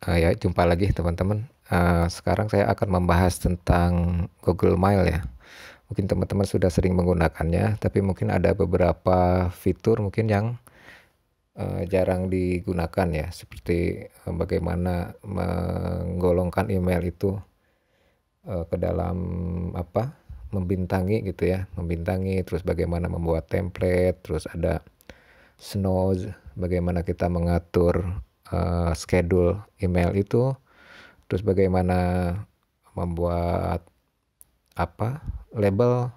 Ya, jumpa lagi teman-teman. Sekarang saya akan membahas tentang Google Mail ya. Mungkin teman-teman sudah sering menggunakannya, tapi mungkin ada beberapa fitur mungkin yang jarang digunakan ya, seperti bagaimana menggolongkan email itu ke dalam apa? Membintangi gitu ya, membintangi, terus bagaimana membuat template, terus ada Snows, bagaimana kita mengatur schedule email itu, terus bagaimana membuat apa label,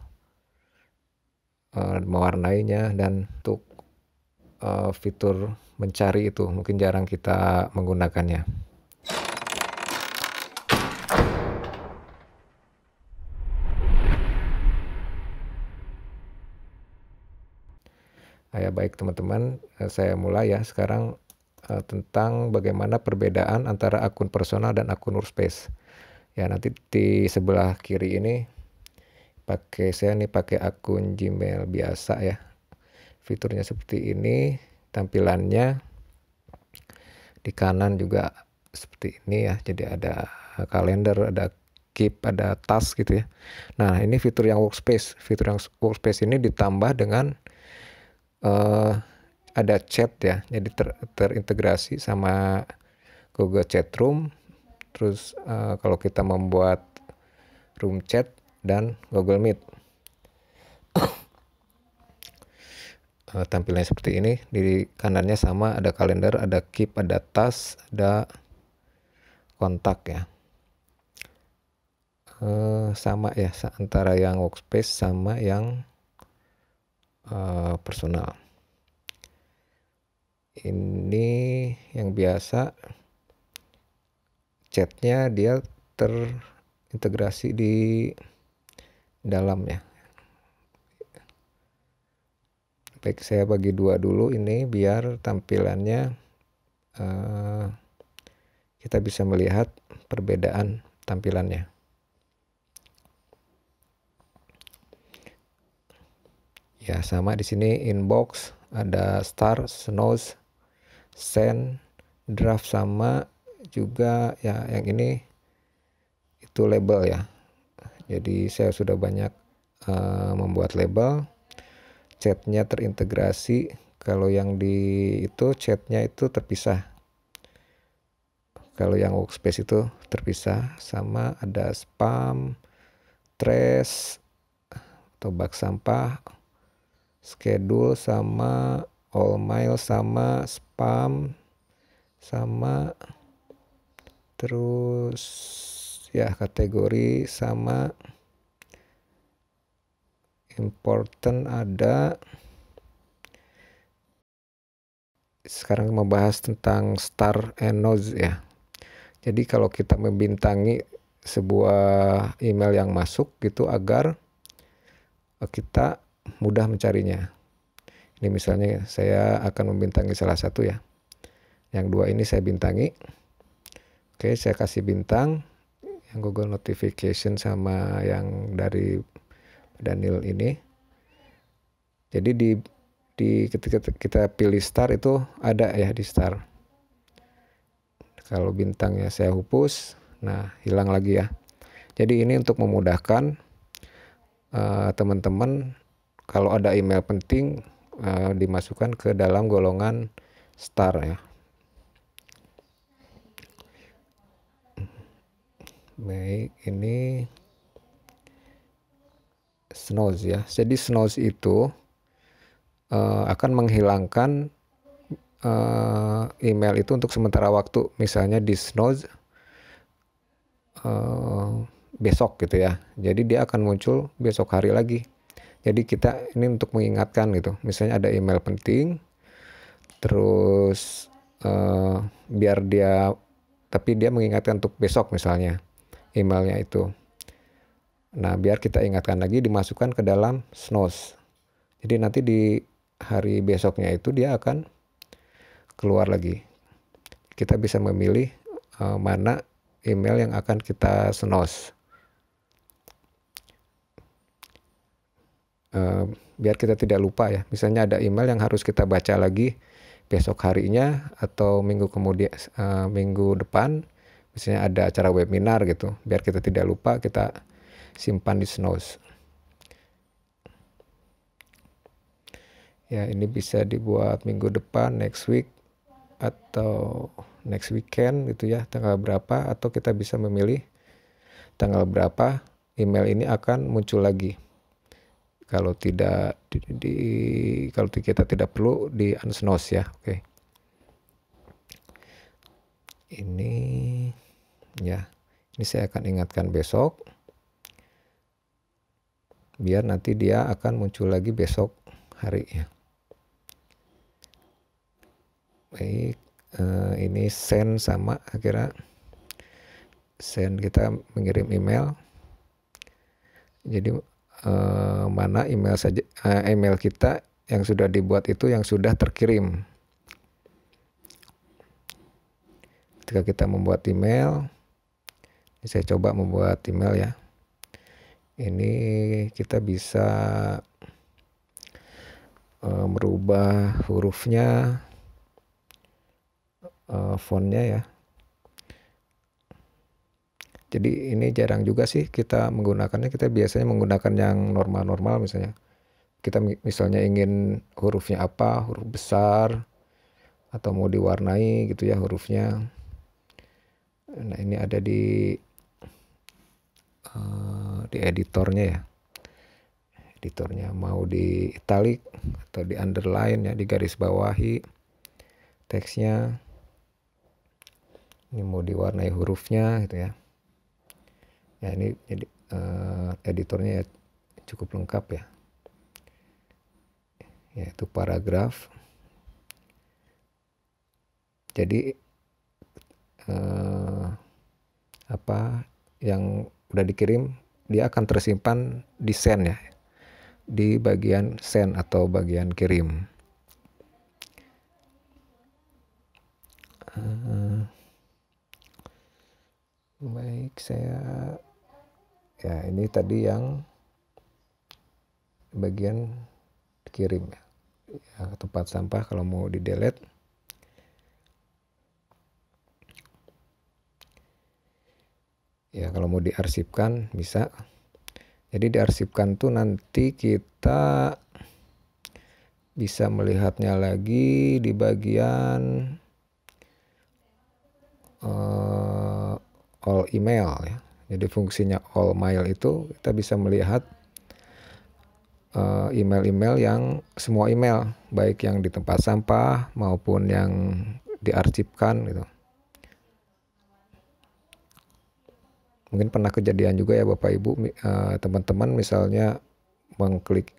mewarnainya, dan untuk fitur mencari itu mungkin jarang kita menggunakannya. Ya baik teman-teman, saya mulai ya sekarang tentang bagaimana perbedaan antara akun personal dan akun workspace. Ya nanti di sebelah kiri ini saya nih pakai akun Gmail biasa ya. Fiturnya seperti ini, tampilannya di kanan juga seperti ini ya. Jadi ada kalender, ada keep, ada task gitu ya. Nah ini fitur yang workspace. Fitur yang workspace ini ditambah dengan ada chat ya. Jadi terintegrasi sama Google Chat Room. Terus kalau kita membuat room chat dan Google Meet. Tampilannya seperti ini. Di kanannya sama, ada kalender, ada keep, ada task, ada kontak ya. Sama ya antara yang workspace sama yang personal. Ini yang biasa, chatnya dia terintegrasi di dalam ya. Baik, saya bagi dua dulu ini biar tampilannya kita bisa melihat perbedaan tampilannya. Ya sama di sini inbox, ada start, snows, send, draft, sama juga ya yang ini itu label ya. Jadi saya sudah banyak membuat label. Chatnya terintegrasi. Kalau yang di itu chatnya itu terpisah. Kalau yang workspace itu terpisah. Sama ada spam, trash, atau bak sampah, schedule, sama all mail, sama spam, sama terus ya kategori, sama important ada. Sekarang membahas tentang star and nodes ya. Jadi kalau kita membintangi sebuah email yang masuk gitu agar kita mudah mencarinya. Ini misalnya saya akan membintangi salah satu ya. Yang dua ini saya bintangi. Oke, saya kasih bintang yang Google Notification sama yang dari Daniel ini. Jadi ketika kita pilih star itu ada ya di star. Kalau bintangnya saya hapus, nah hilang lagi ya. Jadi ini untuk memudahkan teman-teman kalau ada email penting dimasukkan ke dalam golongan star ya. Baik, ini snows ya. Jadi snows itu akan menghilangkan email itu untuk sementara waktu. Misalnya di snows besok gitu ya. Jadi dia akan muncul besok hari lagi. Jadi kita ini untuk mengingatkan gitu. Misalnya ada email penting, terus biar dia, tapi dia mengingatkan untuk besok misalnya emailnya itu. Nah biar kita ingatkan lagi, dimasukkan ke dalam snows. Jadi nanti di hari besoknya itu dia akan keluar lagi. Kita bisa memilih mana email yang akan kita snows. Biar kita tidak lupa ya. Misalnya ada email yang harus kita baca lagi besok harinya atau minggu kemudian, minggu depan misalnya ada acara webinar gitu, biar kita tidak lupa, kita simpan di Snows. Ya, ini bisa dibuat minggu depan, next week, atau next weekend gitu ya, tanggal berapa, atau kita bisa memilih tanggal berapa email ini akan muncul lagi. Kalau tidak kalau kita tidak perlu di unsnooze ya. Oke. Ini ya, ini saya akan ingatkan besok, biar nanti dia akan muncul lagi besok hari ya. Baik, ini send sama akhirnya send, kita mengirim email. Jadi mana email saja, email kita yang sudah dibuat itu yang sudah terkirim. Ketika kita membuat email, ini saya coba membuat email ya. Ini kita bisa merubah hurufnya, fontnya ya. Jadi ini jarang juga sih kita menggunakannya, kita biasanya menggunakan yang normal-normal misalnya. Kita misalnya ingin hurufnya apa, huruf besar, atau mau diwarnai gitu ya hurufnya. Nah ini ada di editornya ya. Editornya mau di italic atau di underline ya, di garis bawahi teksnya. Ini mau diwarnai hurufnya gitu ya. Ya ini jadi editornya ya cukup lengkap ya. Yaitu paragraf. Jadi apa yang udah dikirim dia akan tersimpan di send ya, di bagian send atau bagian kirim. Baik, saya ya ini tadi yang bagian kirim ya, tempat sampah kalau mau di delete. Ya kalau mau diarsipkan bisa. Jadi diarsipkan tuh nanti kita bisa melihatnya lagi di bagian all email ya. Jadi fungsinya all mail itu kita bisa melihat email-email yang semua email, baik yang di tempat sampah maupun yang diarsipkan gitu. Mungkin pernah kejadian juga ya Bapak Ibu, teman-teman misalnya mengklik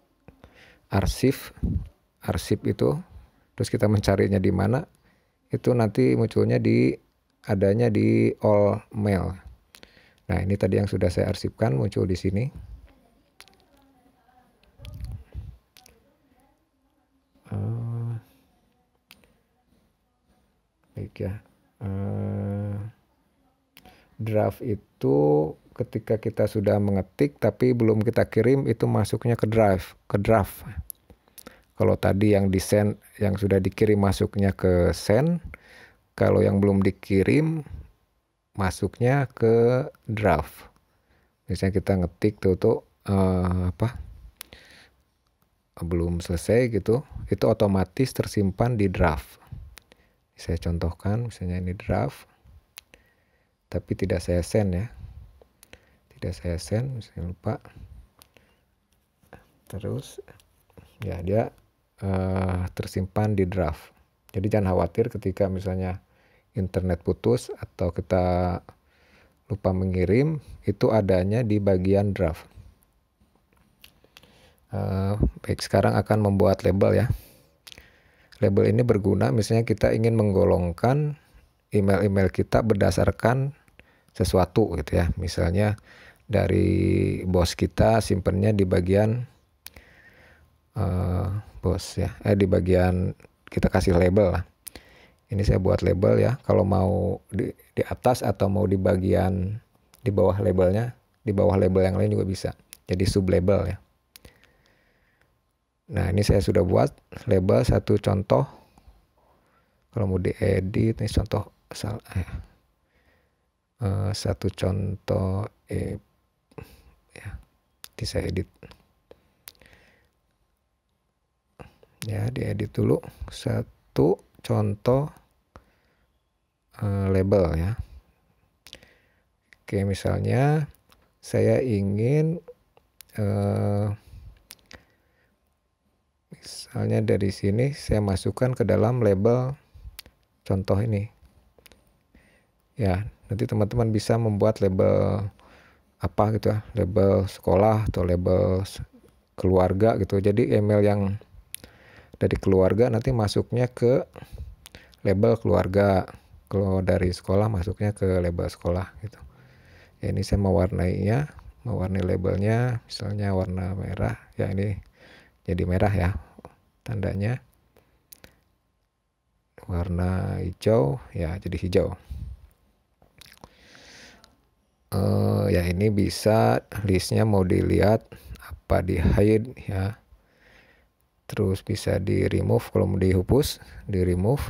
arsip itu, terus kita mencarinya di mana, itu nanti munculnya adanya di all mail. Nah ini tadi yang sudah saya arsipkan muncul di sini. Baik ya. Draft itu ketika kita sudah mengetik tapi belum kita kirim, itu masuknya ke draft. Kalau tadi yang di send, yang sudah dikirim masuknya ke send, kalau yang belum dikirim masuknya ke draft. Misalnya kita ngetik tuh belum selesai gitu, itu otomatis tersimpan di draft. Saya contohkan misalnya ini draft, tapi tidak saya send ya, tidak saya send, misalnya lupa. Terus ya dia tersimpan di draft. Jadi jangan khawatir ketika misalnya internet putus atau kita lupa mengirim, itu adanya di bagian draft. Baik, sekarang akan membuat label ya. Label ini berguna misalnya kita ingin menggolongkan email-email kita berdasarkan sesuatu gitu ya. Misalnya dari bos kita simpennya di bagian bos ya, di bagian kita kasih label lah. Ini saya buat label ya. Kalau mau di atas atau mau di bagian di bawah labelnya, di bawah label yang lain juga bisa. Jadi sub label ya. Nah ini saya sudah buat label satu contoh Kalau mau diedit nih contoh satu contoh ya, bisa edit ya, diedit dulu satu contoh label ya. Oke, misalnya saya ingin misalnya dari sini saya masukkan ke dalam label contoh ini ya. Nanti teman-teman bisa membuat label apa gitu ya, label sekolah atau label keluarga gitu. Jadi email yang dari keluarga nanti masuknya ke label keluarga, kalau dari sekolah masuknya ke label sekolah gitu ya. Ini saya mewarnai labelnya misalnya warna merah ya, ini jadi merah ya tandanya. Warna hijau ya jadi hijau. Ya ini bisa listnya mau dilihat apa, di hide ya, terus bisa di remove, kalau mau dihapus di remove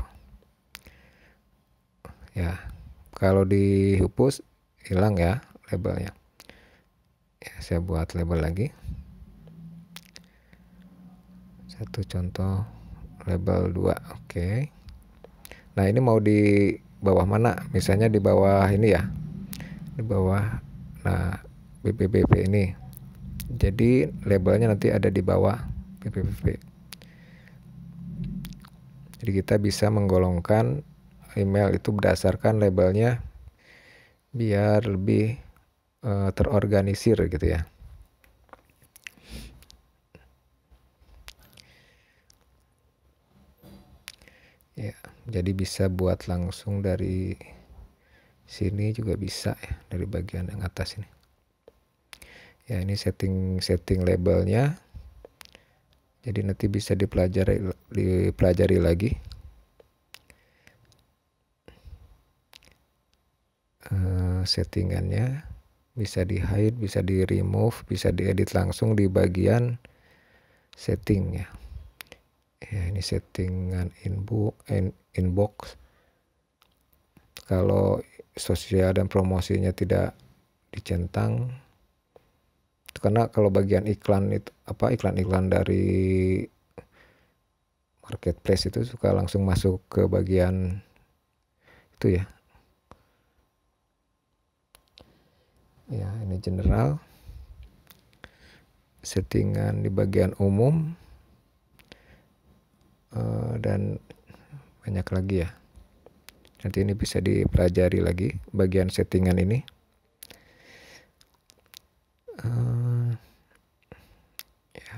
ya. Kalau dihapus hilang ya labelnya ya. Saya buat label lagi, satu contoh label 2. Oke. Nah ini mau di bawah mana, misalnya di bawah ini ya, di bawah nah BPBP ini, jadi labelnya nanti ada di bawah BPBP. Jadi kita bisa menggolongkan email itu berdasarkan labelnya biar lebih terorganisir gitu ya. Ya, jadi bisa buat langsung dari sini juga bisa ya, dari bagian yang atas ini. Ya ini setting labelnya. Jadi nanti bisa dipelajari lagi. Settingannya bisa di hide, bisa di remove, bisa diedit langsung di bagian setting ya. Ya ini settingan inbox. Kalau sosial dan promosinya tidak dicentang, karena kalau bagian iklan itu iklan-iklan dari marketplace itu suka langsung masuk ke bagian itu ya. Ya ini general, settingan di bagian umum, dan banyak lagi ya. Nanti ini bisa dipelajari lagi bagian settingan ini. Ya.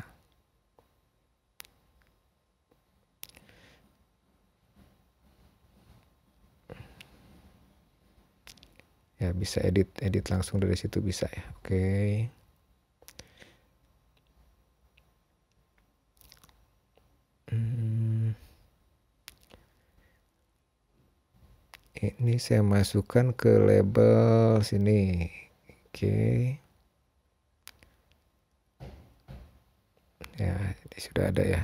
Ya bisa edit langsung dari situ bisa ya. Oke. Ini saya masukkan ke label sini. Oke. Ya, ini sudah ada ya.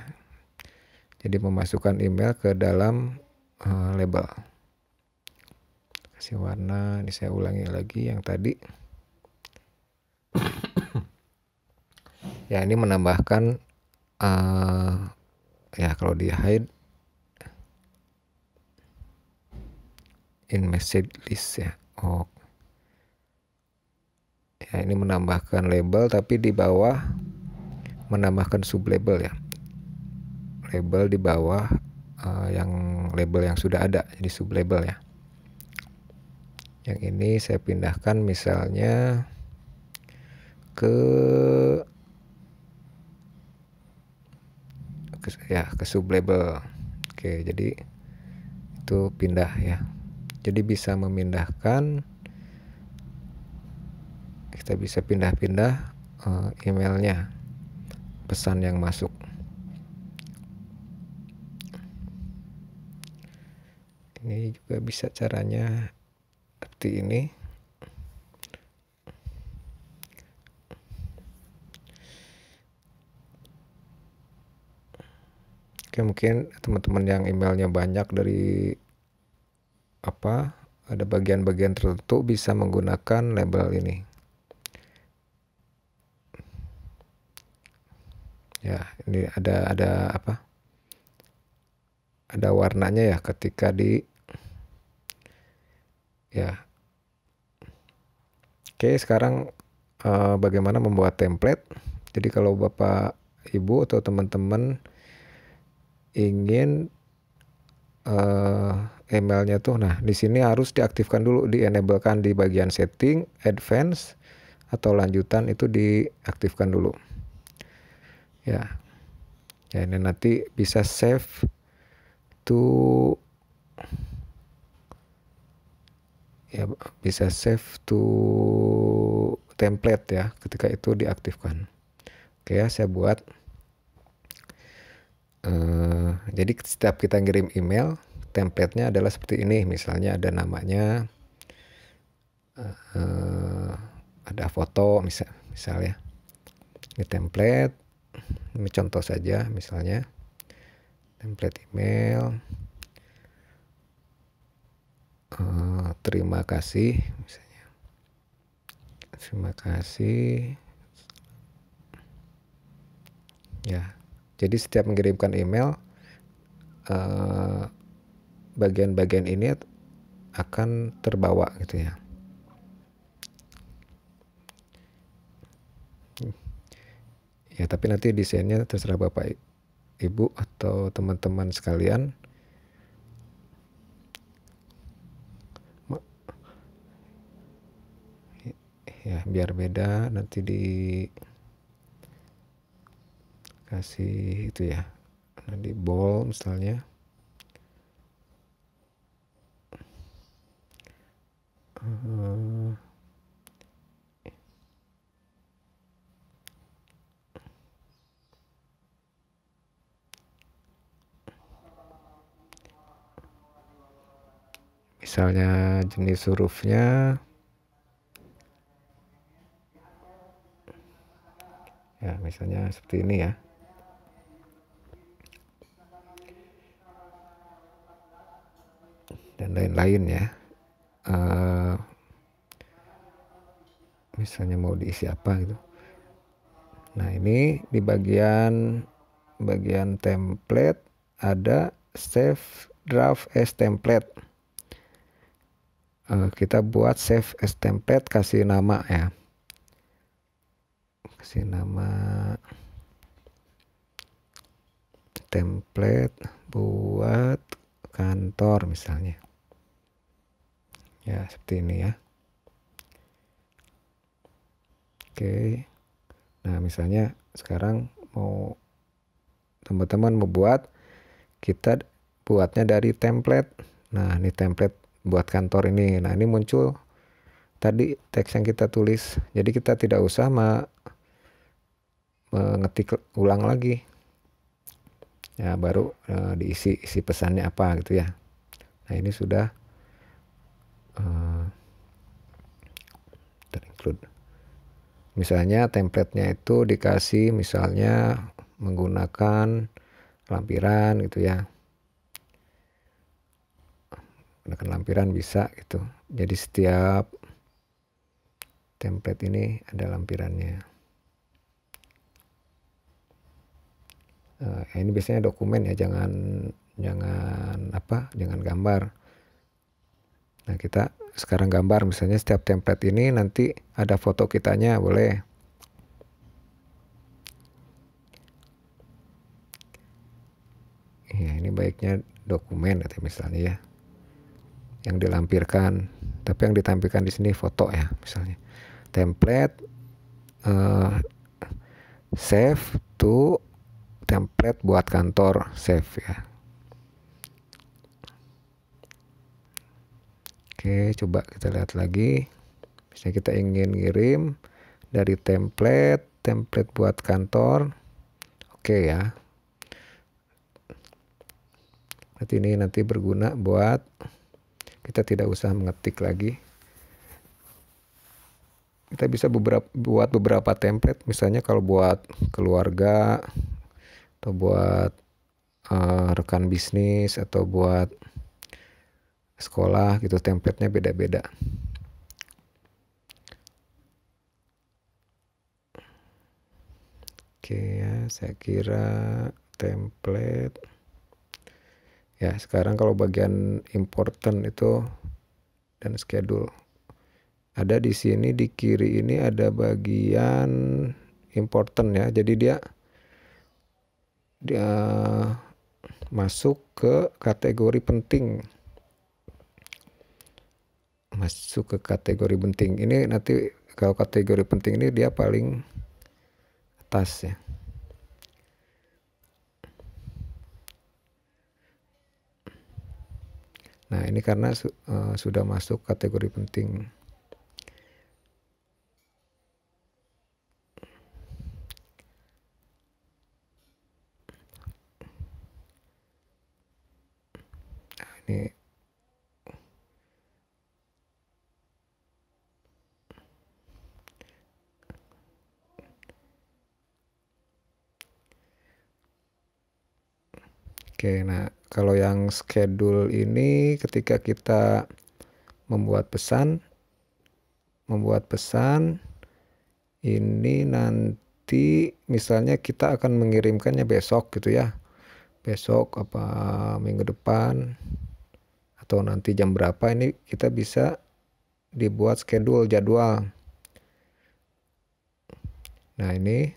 Jadi memasukkan email ke dalam label. Kasih warna, ini saya ulangi lagi yang tadi. Ya, ini menambahkan ya kalau di hide in message list ya. Oh. Ya, ini menambahkan label tapi di bawah menambahkan sublabel ya. Label di bawah yang label yang sudah ada, jadi sublabel ya. Yang ini saya pindahkan misalnya ke sublabel. Oke, jadi itu pindah ya. Jadi bisa memindahkan, kita bisa pindah-pindah emailnya, pesan yang masuk. Ini juga bisa caranya seperti ini. Oke, mungkin teman-teman yang emailnya banyak dari ada bagian-bagian tertentu bisa menggunakan label ini. Ya, ini ada ada warnanya ya ketika ya. Oke, sekarang bagaimana membuat template. Jadi kalau Bapak Ibu atau teman-teman ingin emailnya tuh, nah di sini harus diaktifkan dulu, di-enablekan di bagian setting, advance atau lanjutan itu diaktifkan dulu. Ya. Ya, ini nanti bisa save to template ya ketika itu diaktifkan. Oke ya, saya buat. Jadi setiap kita ngirim email, template-nya adalah seperti ini. Misalnya ada namanya, ada foto misalnya. Ini template, ini contoh saja misalnya. Template email. Terima kasih misalnya. Terima kasih. Ya. Jadi setiap mengirimkan email, bagian-bagian ini akan terbawa gitu ya. Ya, tapi nanti desainnya terserah Bapak Ibu atau teman-teman sekalian. Ya, biar beda nanti dikasih itu ya. Nanti bold misalnya. Misalnya jenis hurufnya ya, misalnya seperti ini ya. Dan lain-lain ya. Misalnya mau diisi apa gitu. Nah, ini di bagian template ada save draft as template. Kita buat save as template, kasih nama ya. Kasih nama template buat kantor misalnya. Ya, seperti ini ya. Oke. Nah, misalnya sekarang mau teman-teman membuat, kita buatnya dari template. Nah, ini template buat kantor ini. Nah, ini muncul tadi teks yang kita tulis. Jadi kita tidak usah mengetik ulang lagi. Ya, baru diisi pesannya apa gitu ya. Nah, ini sudah terinclude. Misalnya templatenya itu dikasih misalnya menggunakan lampiran gitu ya. Menggunakan lampiran bisa gitu. Jadi setiap template ini ada lampirannya. Ini biasanya dokumen ya, jangan gambar. Nah, kita sekarang gambar, misalnya setiap template ini nanti ada foto kitanya, boleh. Ya, ini baiknya dokumen atau misalnya ya, yang dilampirkan. Tapi yang ditampilkan di sini foto ya, misalnya. Template save to template buat kantor, save ya. Oke, coba kita lihat lagi. Misalnya kita ingin ngirim dari template buat kantor. Oke ya. Nanti berguna buat kita tidak usah mengetik lagi. Kita bisa buat beberapa template, misalnya kalau buat keluarga atau buat rekan bisnis atau buat sekolah gitu, template-nya beda-beda. Oke ya, saya kira template. Ya, sekarang kalau bagian important itu dan schedule. Ada di sini di kiri ini ada bagian important ya. Jadi dia masuk ke kategori penting. Masuk ke kategori penting. Ini nanti kalau kategori penting ini dia paling atas ya. Nah, ini karena sudah masuk kategori penting. Nah, ini oke, nah kalau yang schedule ini ketika kita membuat pesan ini nanti misalnya kita akan mengirimkannya besok gitu ya. Besok apa minggu depan atau nanti jam berapa, ini kita bisa dibuat schedule jadwal. Nah, ini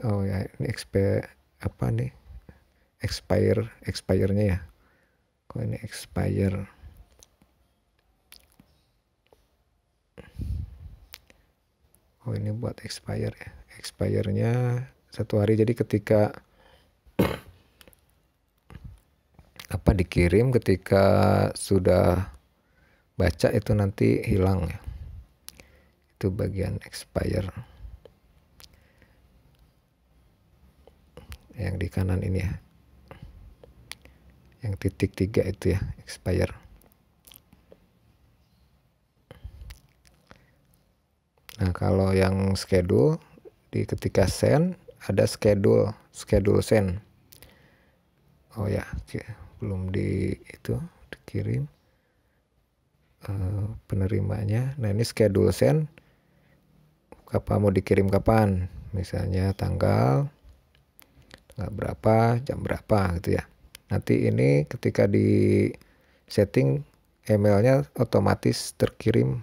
oh ya, ini apa nih? Expire-nya ya. Kok ini expire? Oh, ini buat expire ya. Expire-nya 1 hari. Jadi ketika apa dikirim, ketika sudah baca itu nanti hilang ya. Itu bagian expire. Yang di kanan ini ya. Yang titik 3 itu ya, expire. Nah, kalau yang schedule di ketika send ada schedule send. Oh ya, belum itu dikirim penerimanya. Nah, ini schedule send kapan mau dikirim kapan, misalnya tanggal berapa, jam berapa gitu ya. Nanti ini ketika di setting emailnya otomatis terkirim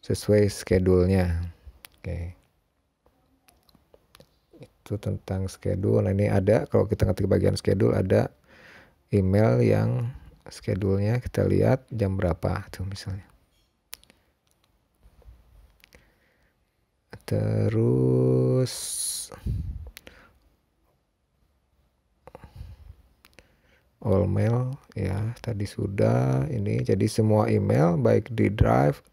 sesuai schedule-nya. Oke. Itu tentang schedule. Nah, ini ada kalau kita ngetik bagian schedule ada email yang schedule-nya kita lihat jam berapa tuh misalnya. Terus all mail ya tadi sudah. Ini jadi semua email baik di draft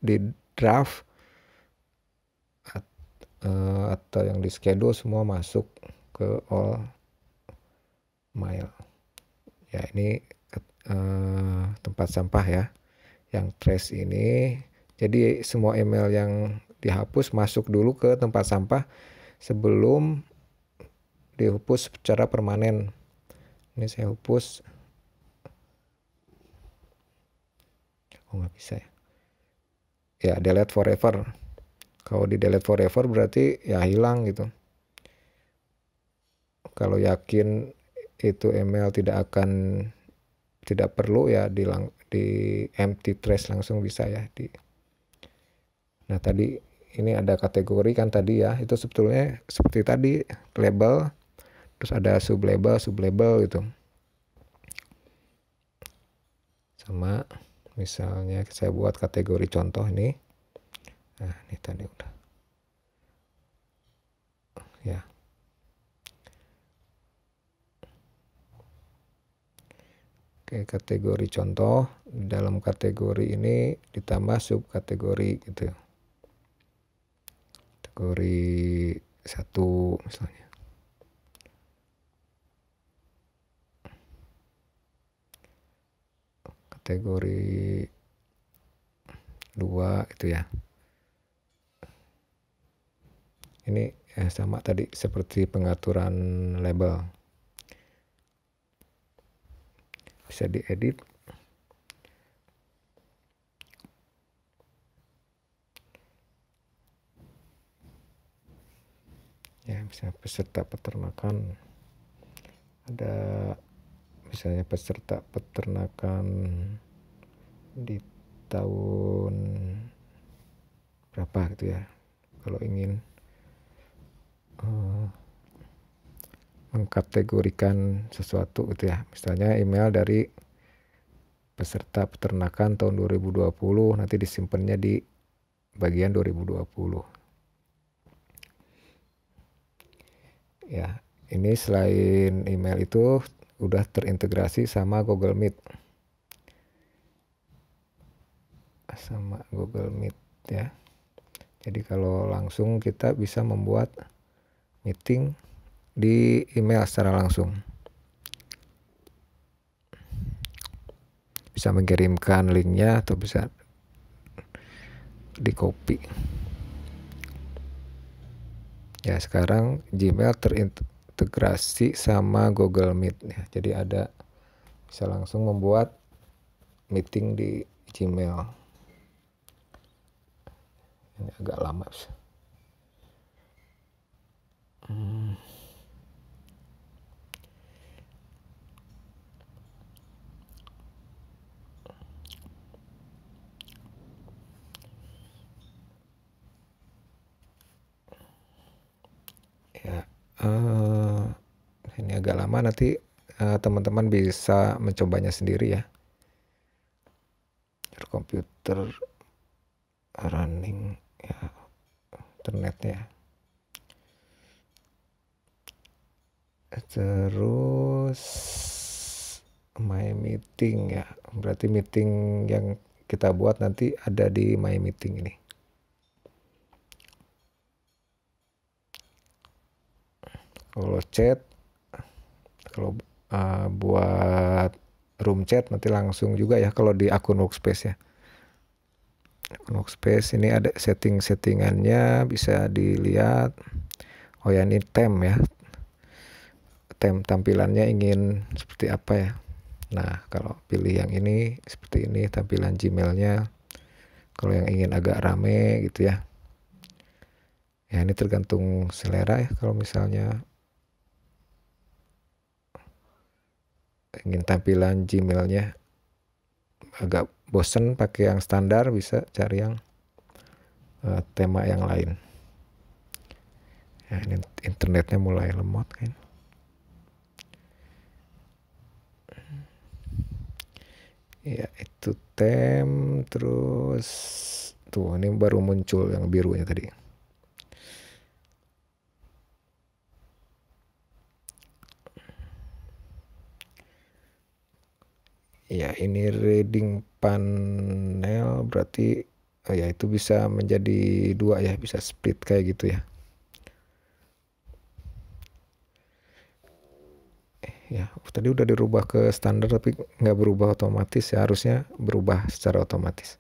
atau yang di schedule semua masuk ke all mail. Ya, ini tempat sampah ya. Yang trash ini. Jadi semua email yang dihapus masuk dulu ke tempat sampah sebelum dihapus secara permanen. Ini saya hapus. Oh, nggak bisa ya. Ya, delete forever. Kalau di delete forever berarti ya hilang gitu. Kalau yakin itu email tidak perlu ya di empty trash langsung bisa ya di. Nah, tadi ini ada kategori kan tadi ya, itu sebetulnya seperti tadi label, terus ada sublabel gitu. Sama misalnya saya buat kategori contoh ini. Nah, ini tadi udah. Ya. Oke, kategori contoh. Dalam kategori ini ditambah subkategori gitu. Kategori 1 misalnya. Kategori 2 itu ya. Ini sama tadi seperti pengaturan label. Bisa diedit. Ya, misalnya peserta peternakan. Ada misalnya peserta peternakan di tahun berapa gitu ya. Kalau ingin mengkategorikan sesuatu gitu ya. Misalnya email dari peserta peternakan tahun 2020, nanti disimpannya di bagian 2020. Ya, ini selain email itu udah terintegrasi sama Google Meet. Ya. Jadi kalau langsung kita bisa membuat meeting di email secara langsung. Bisa mengirimkan linknya atau bisa di copy. Ya, sekarang Gmail terintegrasi sama Google Meet ya. Jadi bisa langsung membuat meeting di Gmail. Ini agak lama. Ya, ini agak lama, nanti teman-teman bisa mencobanya sendiri ya. Your computer running ya, internetnya. Terus My Meeting ya, berarti meeting yang kita buat nanti ada di My Meeting ini. Kalau chat, kalau buat room chat nanti langsung juga ya kalau di akun Workspace ya. Akun Workspace ini ada setting-settingannya, bisa dilihat. Oh ya, ini theme ya. Theme tampilannya ingin seperti apa ya. Nah, kalau pilih yang ini seperti ini tampilan Gmailnya. Kalau yang ingin agak rame gitu ya. Ya, ini tergantung selera ya. Kalau misalnya ingin tampilan Gmailnya agak bosen pakai yang standar, bisa cari yang tema yang lain. Ya, ini internetnya mulai lemot kan. Ya, itu terus tuh ini baru muncul yang birunya tadi. Ya, ini reading panel berarti ya itu bisa menjadi dua ya, bisa split kayak gitu ya. Ya, tadi udah dirubah ke standar tapi nggak berubah otomatis ya, harusnya berubah secara otomatis.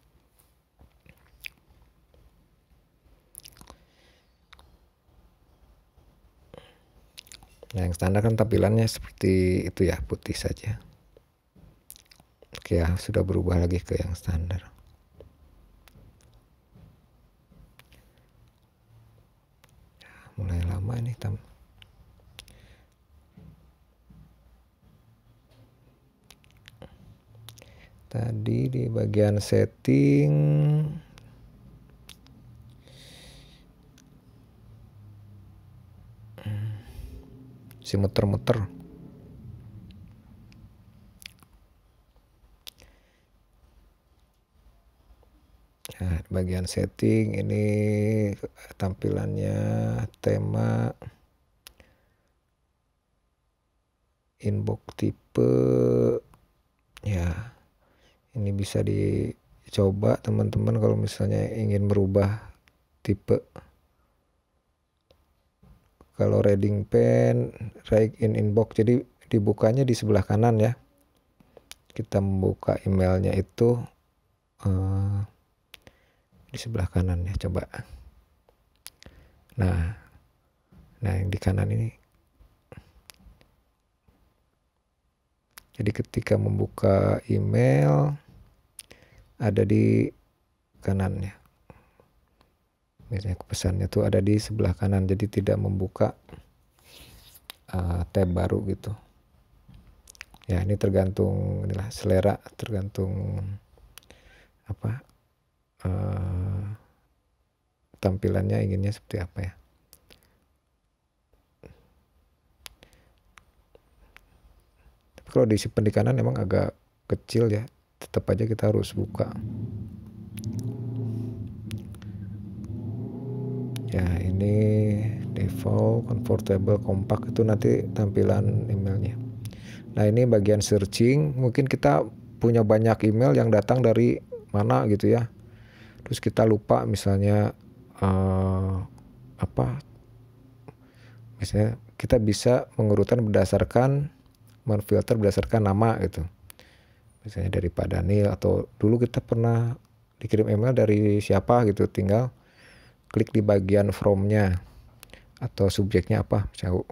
Nah, yang standar kan tampilannya seperti itu ya, putih saja. Oke ya, sudah berubah lagi ke yang standar. Mulai lama ini tadi di bagian setting si muter-muter. Nah, bagian setting ini tampilannya tema, inbox tipe ya. Ini bisa dicoba teman-teman kalau misalnya ingin merubah tipe. Kalau reading pen, write in inbox, jadi dibukanya di sebelah kanan ya. Kita membuka emailnya itu di sebelah kanan ya, coba. Nah, Nah, yang di kanan ini. Jadi ketika membuka email ada di kanannya. Misalnya pesannya tuh ada di sebelah kanan, jadi tidak membuka tab baru gitu. Ya, ini tergantung inilah selera, tergantung apa tampilannya inginnya seperti apa ya. Tapi kalau disimpan di kanan emang agak kecil ya, tetap aja kita harus buka. Ya, ini default, comfortable, compact itu nanti tampilan emailnya. Nah, ini bagian searching, mungkin kita punya banyak email yang datang dari mana gitu ya. Terus kita lupa misalnya misalnya kita bisa mengurutan berdasarkan menfilter berdasarkan nama gitu. Misalnya dari Pak Daniel, atau dulu kita pernah dikirim email dari siapa gitu, tinggal klik di bagian from-nya atau subjeknya apa, misalnya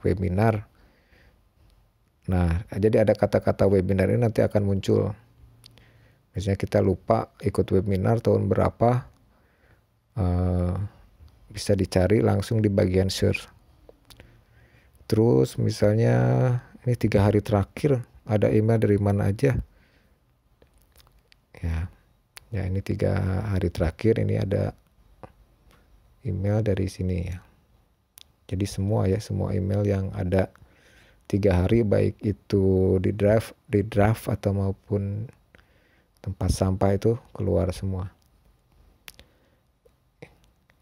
webinar. Nah, jadi ada kata-kata webinar ini nanti akan muncul. Misalnya kita lupa ikut webinar tahun berapa, bisa dicari langsung di bagian search. Terus misalnya ini 3 hari terakhir ada email dari mana aja. Ya ini 3 hari terakhir ini ada email dari sini ya. Jadi semua email yang ada 3 hari, baik itu di draft atau maupun tempat sampah, itu keluar semua.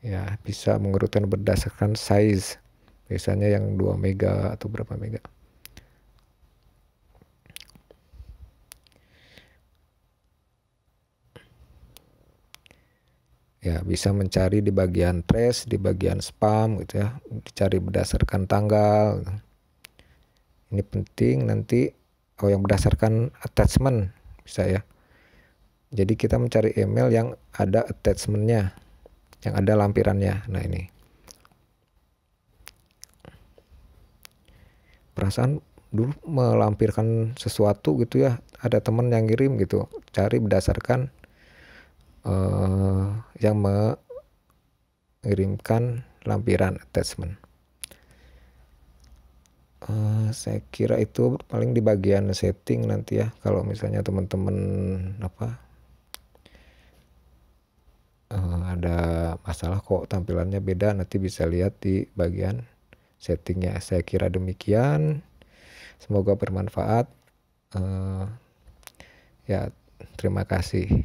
Ya, bisa mengurutkan berdasarkan size. Biasanya yang 2 mega atau berapa mega. Ya, bisa mencari di bagian trash, di bagian spam gitu ya. Dicari berdasarkan tanggal. Ini penting nanti yang berdasarkan attachment bisa ya. Jadi kita mencari email yang ada attachmentnya, yang ada lampirannya. Nah, ini. Perasaan dulu melampirkan sesuatu gitu ya, ada teman yang ngirim gitu, cari berdasarkan yang mengirimkan lampiran attachment. Saya kira itu paling di bagian setting nanti ya, kalau misalnya teman-teman ada masalah kok tampilannya beda, nanti bisa lihat di bagian settingnya. Saya kira demikian, semoga bermanfaat. Ya, terima kasih.